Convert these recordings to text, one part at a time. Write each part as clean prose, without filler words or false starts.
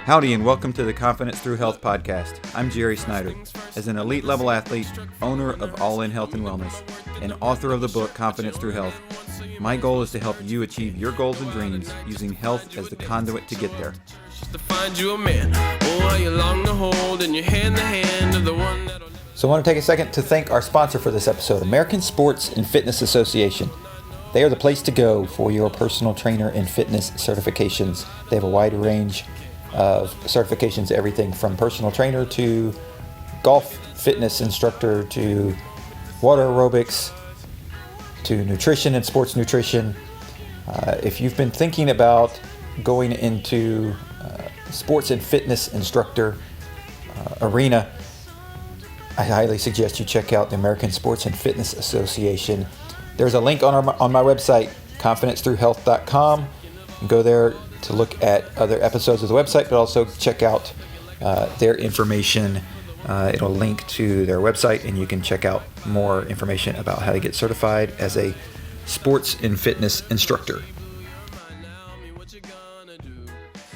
Howdy and welcome to the Confidence Through Health podcast. I'm Jerry Snyder. As an elite level athlete, owner of All In Health and Wellness, and author of the book Confidence Through Health, my goal is to help you achieve your goals and dreams using health as the conduit to get there. So I want to take a second to thank our sponsor for this episode, American Sports and Fitness Association. They are the place to go for your personal trainer and fitness certifications. They have a wide range of certifications, everything from personal trainer to golf fitness instructor to water aerobics to nutrition and sports nutrition. If you've been thinking about going into sports and fitness instructor arena, I highly suggest you check out the American Sports and Fitness Association. There's a link on my website, confidencethroughhealth.com. You can go there to look at other episodes of the website, but also check out their information. It'll link to their website, and you can check out more information about how to get certified as a sports and fitness instructor.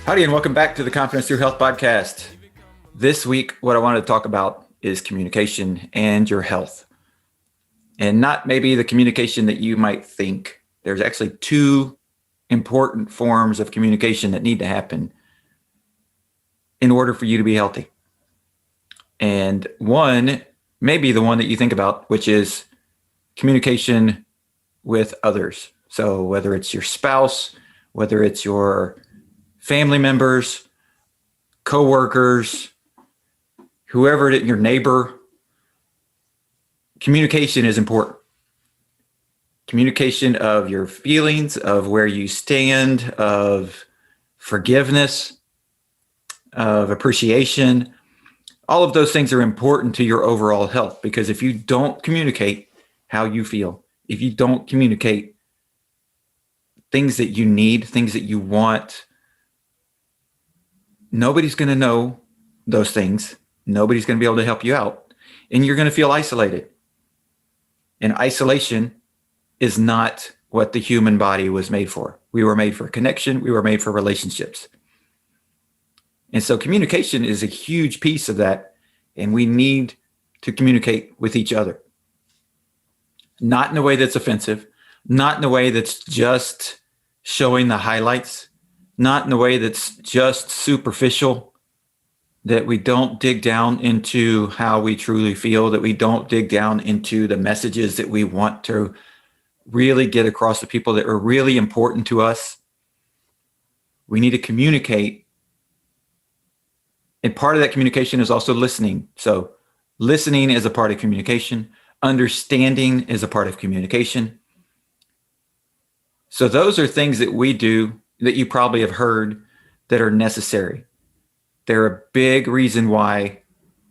Howdy, and welcome back to the Confidence Through Health podcast. This week, what I wanted to talk about is communication and your health. And not maybe the communication that you might think. There's actually two important forms of communication that need to happen in order for you to be healthy. And one may be the one that you think about, which is communication with others. So whether it's your spouse, whether it's your family members, coworkers, whoever it is, your neighbor, communication is important. Communication of your feelings, of where you stand, of forgiveness, of appreciation. All of those things are important to your overall health, because if you don't communicate how you feel, if you don't communicate things that you need, things that you want, nobody's going to know those things. Nobody's going to be able to help you out, and you're going to feel isolated. And isolation is not what the human body was made for. We were made for connection. We were made for relationships. And so communication is a huge piece of that. And we need to communicate with each other. Not in a way that's offensive, not in a way that's just showing the highlights, not in a way that's just superficial, that we don't dig down into how we truly feel, that we don't dig down into the messages that we want to really get across to people that are really important to us. We need to communicate. And part of that communication is also listening. So listening is a part of communication. Understanding is a part of communication. So those are things that we do that you probably have heard that are necessary. They're a big reason why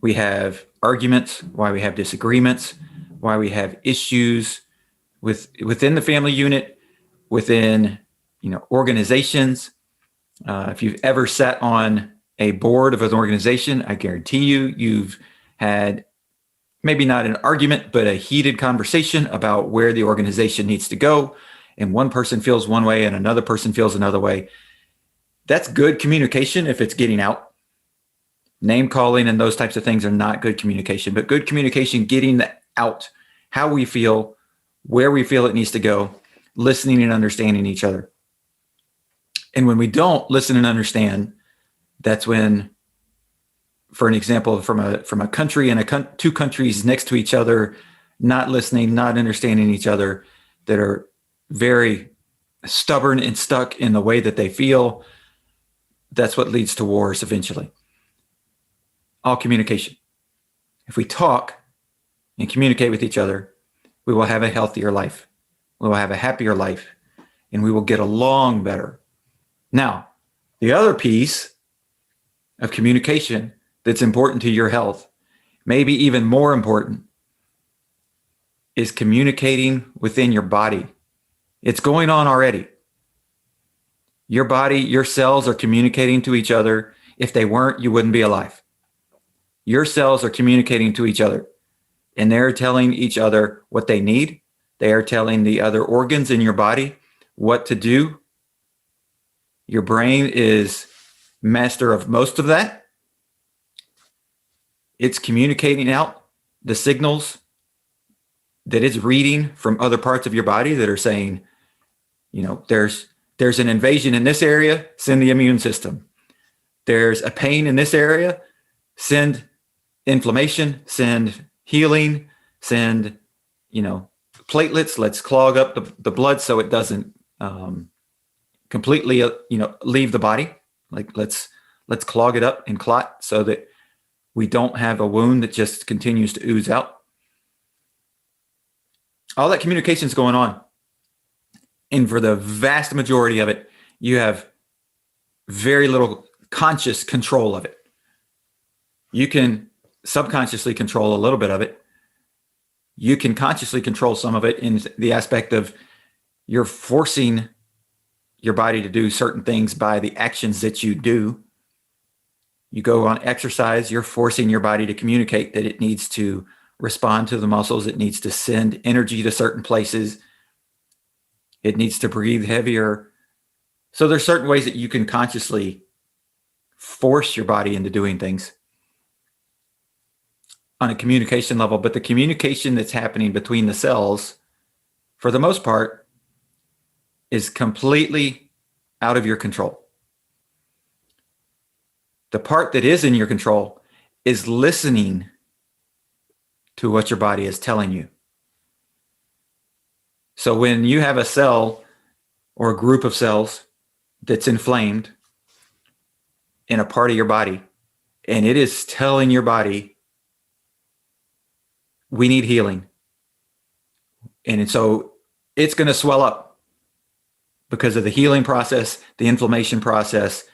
we have arguments, why we have disagreements, why we have issues within the family unit, within organizations. If you've ever sat on a board of an organization, I guarantee you've had maybe not an argument, but a heated conversation about where the organization needs to go. And one person feels one way and another person feels another way. That's good communication if it's getting out. Name calling and those types of things are not good communication, but good communication, getting out how we feel, where we feel it needs to go, listening and understanding each other. And when we don't listen and understand, that's when, for an example, from a country and two countries next to each other, not listening, not understanding each other, that are very stubborn and stuck in the way that they feel, that's what leads to wars eventually. All communication. If we talk and communicate with each other, we will have a healthier life. We will have a happier life, and we will get along better. Now, the other piece of communication that's important to your health, maybe even more important, is communicating within your body. It's going on already. Your body, your cells are communicating to each other. If they weren't, you wouldn't be alive. Your cells are communicating to each other, and they're telling each other what they need. They are telling the other organs in your body what to do. Your brain is master of most of that. It's communicating out the signals that it's reading from other parts of your body that are saying, there's an invasion in this area, send the immune system. There's a pain in this area, send inflammation, send healing, send, platelets. Let's clog up the blood so it doesn't completely, leave the body. Like let's clog it up and clot so that we don't have a wound that just continues to ooze out. All that communication is going on. And for the vast majority of it, you have very little conscious control of it. You can subconsciously control a little bit of it. You can consciously control some of it in the aspect of you're forcing your body to do certain things by the actions that you do. You go on exercise, you're forcing your body to communicate that it needs to respond to the muscles. It needs to send energy to certain places. It needs to breathe heavier. So there's certain ways that you can consciously force your body into doing things on a communication level. But the communication that's happening between the cells, for the most part, is completely out of your control. The part that is in your control is listening to what your body is telling you. So when you have a cell or a group of cells that's inflamed in a part of your body, and it is telling your body, we need healing. And so it's going to swell up because of the healing process, the inflammation process.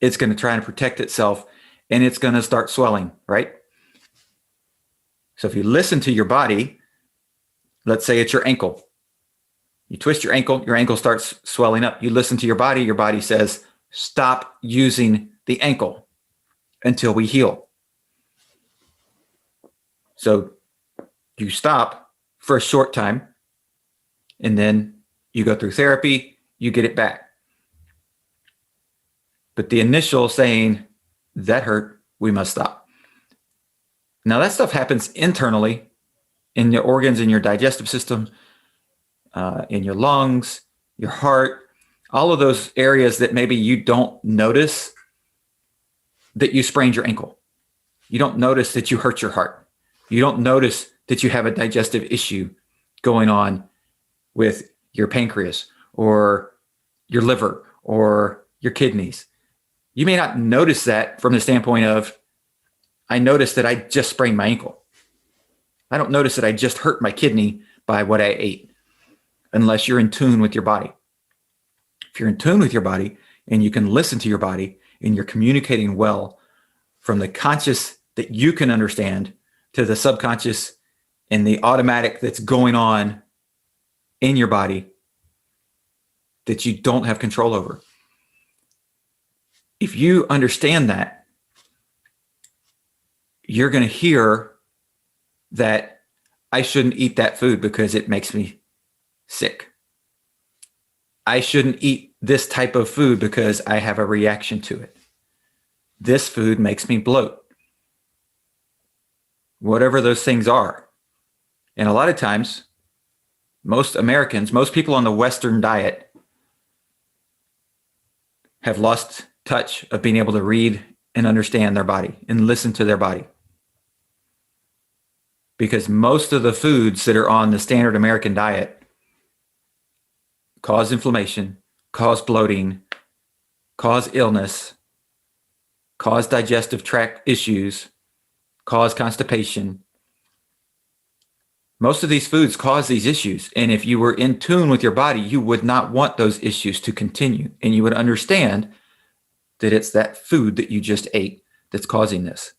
It's going to try and protect itself, and it's going to start swelling, right? So if you listen to your body, let's say it's your ankle. You twist your ankle starts swelling up. You listen to your body says, stop using the ankle until we heal. So you stop for a short time, and then you go through therapy, you get it back. But the initial saying, that hurt, we must stop. Now that stuff happens internally in your organs, in your digestive system, in your lungs, your heart, all of those areas that maybe you don't notice that you sprained your ankle. You don't notice that you hurt your heart. You don't notice that you have a digestive issue going on with your pancreas or your liver or your kidneys. You may not notice that from the standpoint of, I noticed that I just sprained my ankle. I don't notice that I just hurt my kidney by what I ate, unless you're in tune with your body. If you're in tune with your body and you can listen to your body and you're communicating well from the conscious that you can understand to the subconscious and the automatic that's going on in your body that you don't have control over. If you understand that, you're going to hear that I shouldn't eat that food because it makes me sick. I shouldn't eat this type of food because I have a reaction to it. This food makes me bloat. Whatever those things are. And a lot of times, most Americans, most people on the Western diet have lost touch of being able to read and understand their body and listen to their body. Because most of the foods that are on the standard American diet cause inflammation, cause bloating, cause illness, cause digestive tract issues, cause constipation. Most of these foods cause these issues. And if you were in tune with your body, you would not want those issues to continue. And you would understand that it's that food that you just ate that's causing this.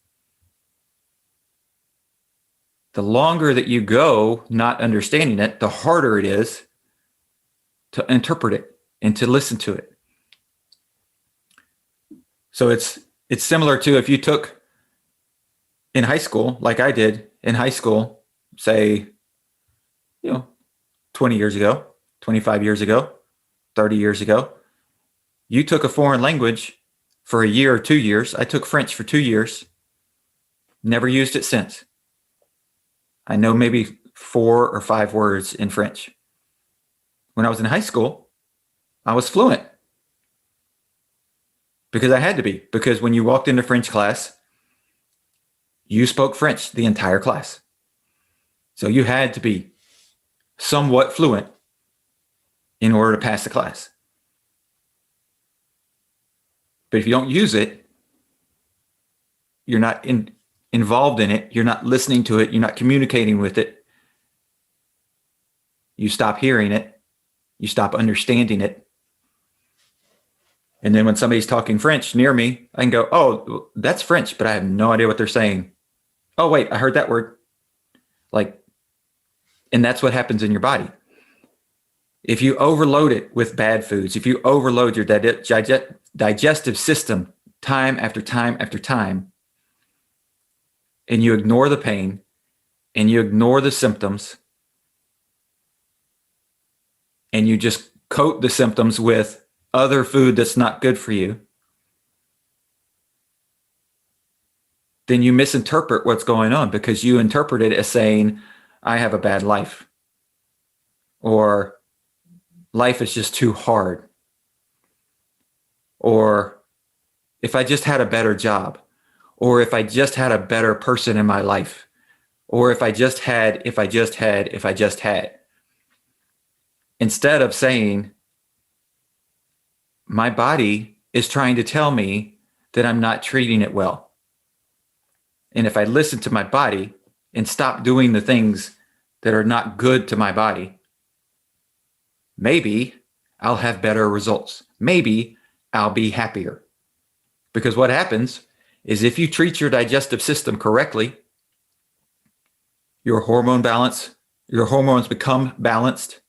The longer that you go not understanding it, the harder it is to interpret it and to listen to it. So it's similar to if you took in high school, like I did in high school, say, 20 years ago, 25 years ago, 30 years ago, you took a foreign language for a year or 2 years. I took French for 2 years, never used it since. I know maybe 4 or 5 words in French. When I was in high school, I was fluent because I had to be, because when you walked into French class, you spoke French the entire class. So you had to be somewhat fluent in order to pass the class. But if you don't use it, you're not involved in it, you're not listening to it, you're not communicating with it, you stop hearing it, you stop understanding it. And then when somebody's talking French near me, I can go, oh, that's French, but I have no idea what they're saying. Oh, wait, I heard that word. And that's what happens in your body. If you overload it with bad foods, if you overload your digestive system time after time after time, and you ignore the pain and you ignore the symptoms, and you just coat the symptoms with other food that's not good for you, then you misinterpret what's going on, because you interpret it as saying, I have a bad life, or life is just too hard, or if I just had a better job, or if I just had a better person in my life, or if I just had. Instead of saying, my body is trying to tell me that I'm not treating it well. And if I listen to my body and stop doing the things that are not good to my body, maybe I'll have better results. Maybe I'll be happier. Because what happens is, if you treat your digestive system correctly, your hormones become balanced.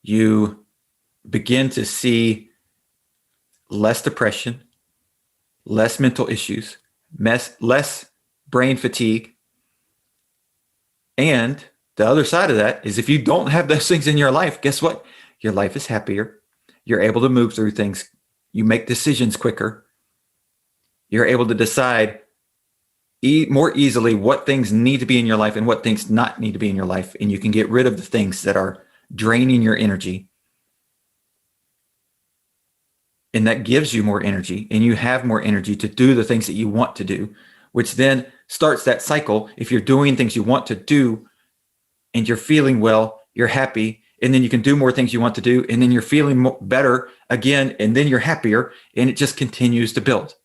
You begin to see less depression, less mental issues, less brain fatigue. And the other side of that is, if you don't have those things in your life, guess what? Your life is happier. You're able to move through things. You make decisions quicker. You're able to decide more easily what things need to be in your life and what things not need to be in your life. And you can get rid of the things that are draining your energy. And that gives you more energy, and you have more energy to do the things that you want to do, which then starts that cycle. If you're doing things you want to do and you're feeling well, you're happy, and then you can do more things you want to do, and then you're feeling better again, and then you're happier, and it just continues to build.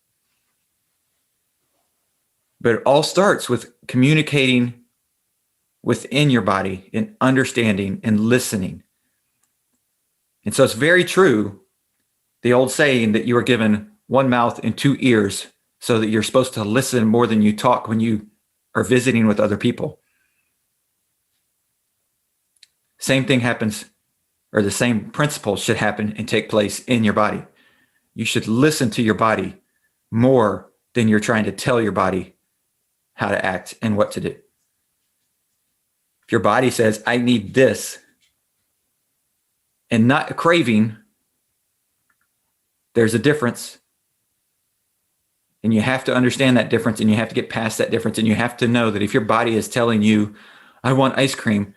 But it all starts with communicating within your body and understanding and listening. And so it's very true, the old saying that you are given one mouth and 2 ears, so that you're supposed to listen more than you talk when you are visiting with other people. Same thing happens, or the same principle should happen and take place in your body. You should listen to your body more than you're trying to tell your body how to act and what to do. If your body says, I need this, and not a craving, there's a difference. And you have to understand that difference, and you have to get past that difference. And you have to know that if your body is telling you, I want ice cream,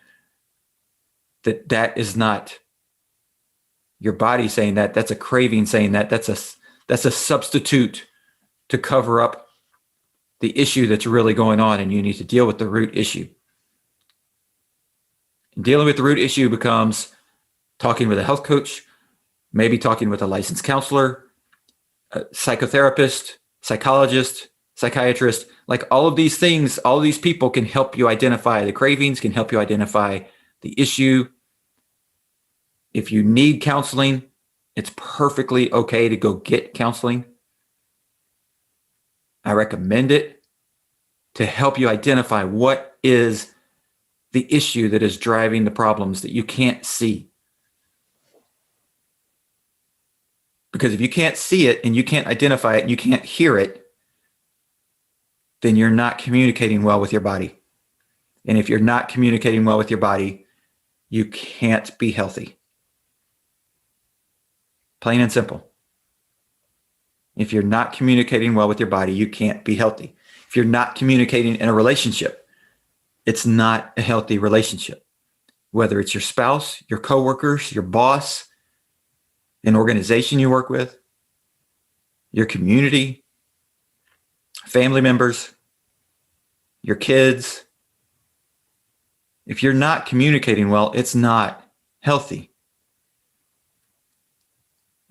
that is not your body saying that. That's a craving saying that. That's a substitute to cover up the issue that's really going on, and you need to deal with the root issue. And dealing with the root issue becomes talking with a health coach, maybe talking with a licensed counselor, a psychotherapist, psychologist, psychiatrist. Like all of these things, all of these people can help you identify the cravings, can help you identify the issue. If you need counseling, it's perfectly okay to go get counseling. I recommend it to help you identify what is the issue that is driving the problems that you can't see. Because if you can't see it and you can't identify it and you can't hear it, then you're not communicating well with your body. And if you're not communicating well with your body, you can't be healthy. Plain and simple. If you're not communicating well with your body, you can't be healthy. If you're not communicating in a relationship, it's not a healthy relationship. Whether it's your spouse, your coworkers, your boss, an organization you work with, your community, family members, your kids. If you're not communicating well, it's not healthy.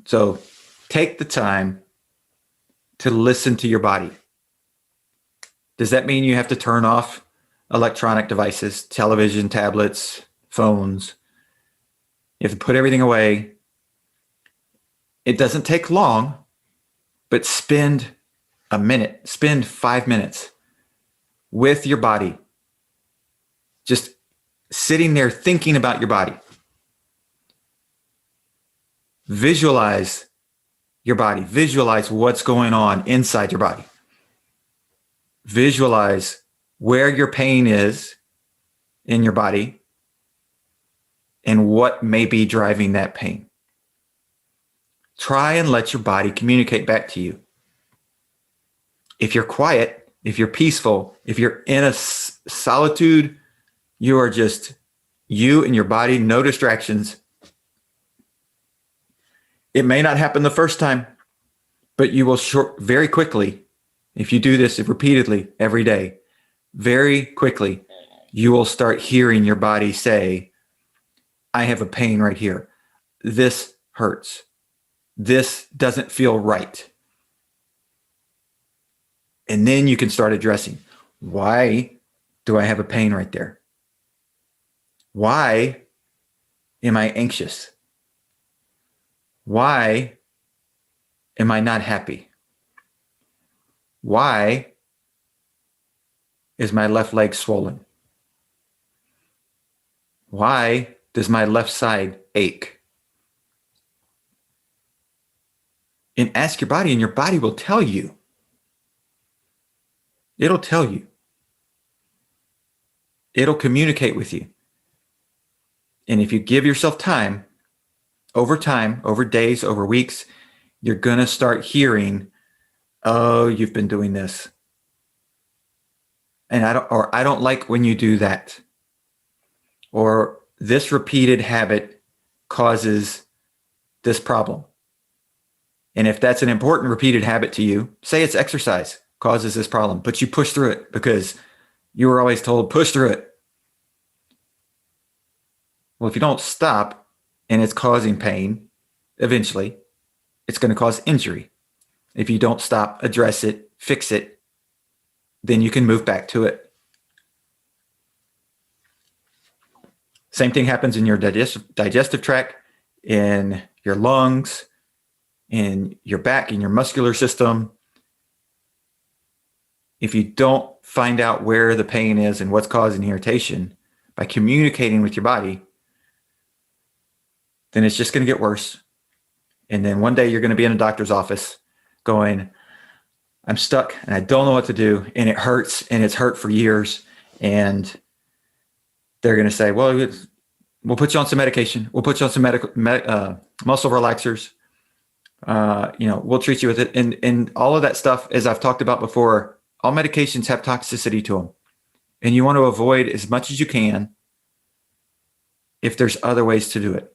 So take the time to listen to your body. Does that mean you have to turn off electronic devices, television, tablets, phones? You have to put everything away. It doesn't take long, but spend a minute, spend 5 minutes with your body. Just sitting there thinking about your body. Visualize your body. Visualize what's going on inside your body. Visualize where your pain is in your body and what may be driving that pain. Try and let your body communicate back to you. If you're quiet, if you're peaceful, if you're in a solitude, you are just you and your body, no distractions. It may not happen the first time, but you will very quickly, if you do this repeatedly every day, very quickly, you will start hearing your body say, I have a pain right here. This hurts. This doesn't feel right. And then you can start addressing, why do I have a pain right there? Why am I anxious? Why am I not happy? Why is my left leg swollen? Why does my left side ache? And ask your body, and your body will tell you. It'll tell you. It'll communicate with you. And if you give yourself time, over days, over weeks, you're going to start hearing, oh, you've been doing this. And I don't like when you do that. Or this repeated habit causes this problem. And if that's an important repeated habit to you, say it's exercise causes this problem, but you push through it because you were always told, push through it. Well, if you don't stop and it's causing pain, eventually it's going to cause injury. If you don't stop, address it, fix it, then you can move back to it. Same thing happens in your digestive tract, in your lungs, in your back, in your muscular system. If you don't find out where the pain is and what's causing irritation by communicating with your body, then it's just going to get worse. And then one day you're going to be in a doctor's office going, I'm stuck and I don't know what to do. And it hurts and it's hurt for years. And they're going to say, well, we'll put you on some medication. We'll put you on some muscle relaxers. We'll treat you with it. And all of that stuff, as I've talked about before, all medications have toxicity to them. And you want to avoid as much as you can if there's other ways to do it.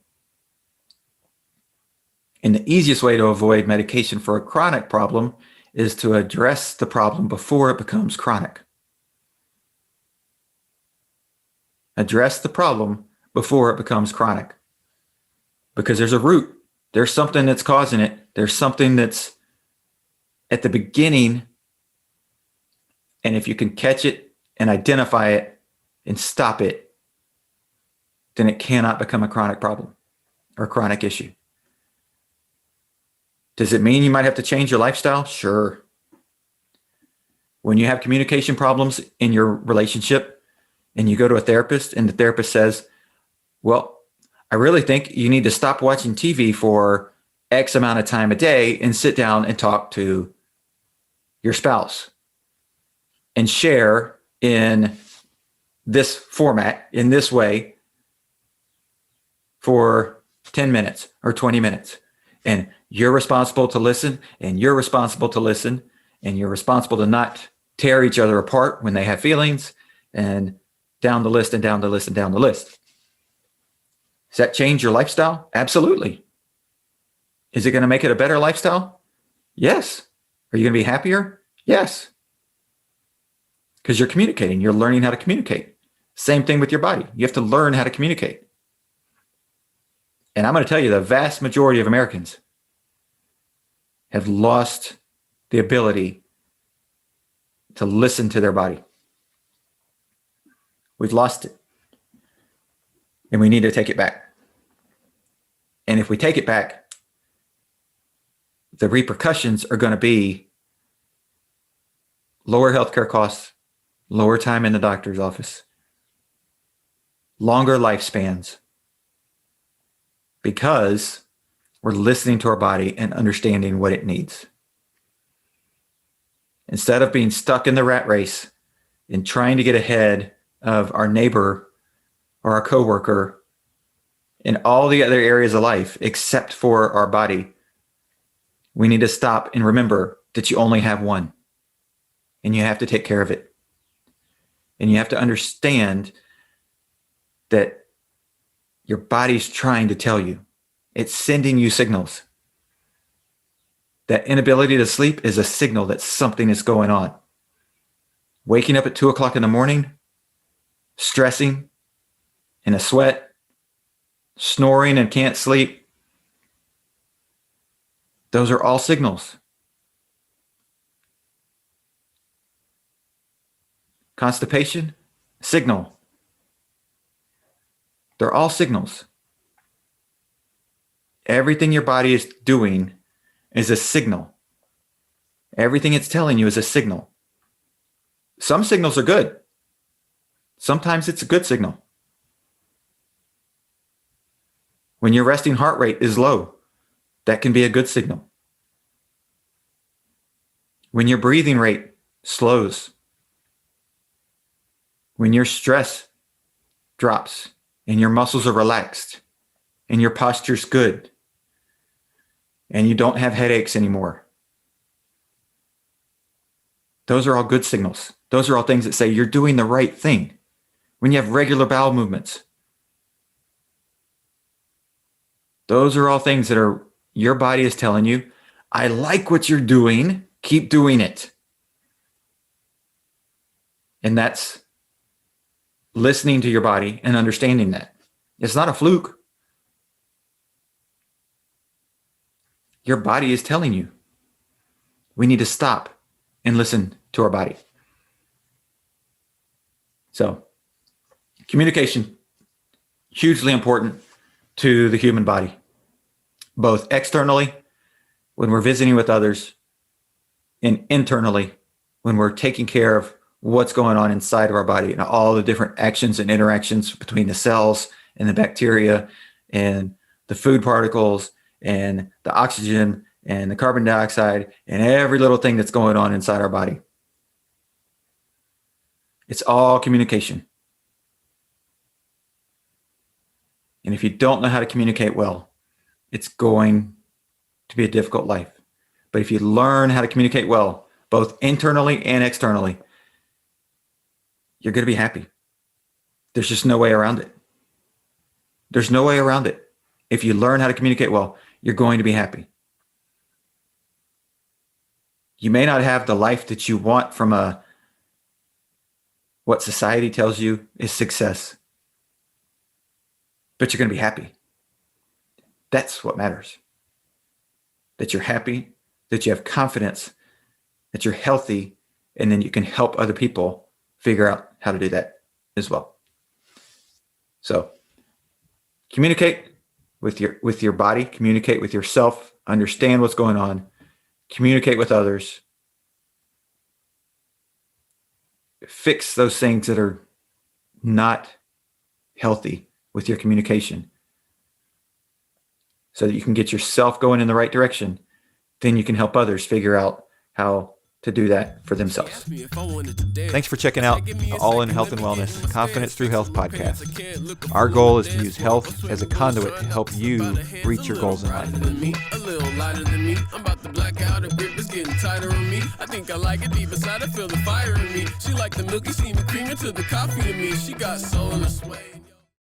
And the easiest way to avoid medication for a chronic problem is to address the problem before it becomes chronic. Address the problem before it becomes chronic. Because there's a root. There's something that's causing it. There's something that's at the beginning. And if you can catch it and identify it and stop it, then it cannot become a chronic problem or a chronic issue. Does it mean you might have to change your lifestyle? Sure. When you have communication problems in your relationship and you go to a therapist and the therapist says, well, I really think you need to stop watching TV for X amount of time a day and sit down and talk to your spouse and share in this format, in this way, for 10 minutes or 20 minutes. And you're responsible to listen, and you're responsible to listen, and you're responsible to not tear each other apart when they have feelings, and down the list and down the list and down the list. Does that change your lifestyle? Absolutely. Is it going to make it a better lifestyle? Yes. Are you going to be happier? Yes. Because you're communicating. You're learning how to communicate. Same thing with your body. You have to learn how to communicate. And I'm going to tell you, the vast majority of Americans have lost the ability to listen to their body. We've lost it. And we need to take it back. And if we take it back, the repercussions are going to be lower healthcare costs, lower time in the doctor's office, longer lifespans, because we're listening to our body and understanding what it needs. Instead of being stuck in the rat race and trying to get ahead of our neighbor or our coworker in all the other areas of life except for our body, we need to stop and remember that you only have one, and you have to take care of it. And you have to understand that your body's trying to tell you. It's sending you signals. That inability to sleep is a signal that something is going on. Waking up at 2 o'clock in the morning, stressing, in a sweat, snoring and can't sleep. Those are all signals. Constipation, signal. They're all signals. Everything your body is doing is a signal. Everything it's telling you is a signal. Some signals are good. Sometimes it's a good signal. When your resting heart rate is low, that can be a good signal. When your breathing rate slows, when your stress drops and your muscles are relaxed and your posture's good and you don't have headaches anymore, those are all good signals. Those are all things that say you're doing the right thing. When you have regular bowel movements, those are all things that are your body is telling you, I like what you're doing, keep doing it. And that's listening to your body and understanding that. It's not a fluke. Your body is telling you. We need to stop and listen to our body. So, communication, hugely important to the human body, both externally when we're visiting with others and internally when we're taking care of what's going on inside of our body and all the different actions and interactions between the cells and the bacteria and the food particles and the oxygen and the carbon dioxide and every little thing that's going on inside our body. It's all communication. And if you don't know how to communicate well, it's going to be a difficult life. But if you learn how to communicate well, both internally and externally, you're going to be happy. There's just no way around it. There's no way around it. If you learn how to communicate well, you're going to be happy. You may not have the life that you want from what society tells you is success, but you're going to be happy. That's what matters. That you're happy, that you have confidence, that you're healthy, and then you can help other people figure out how to do that as well. So communicate with your body, communicate with yourself, understand what's going on, communicate with others, fix those things that are not healthy with your communication so that you can get yourself going in the right direction. Then you can help others figure out how to do that for themselves. Thanks for checking out the All in Health and Wellness Confidence Through Health podcast. Our goal is to use health as a conduit to help you reach your goals in life. A little lighter than me. I'm about to black out. Her grip is getting tighter on me. I think I like it deep inside. I feel the fire in me. She like the milky, see me creaming to the coffee in me. She got soul and sway.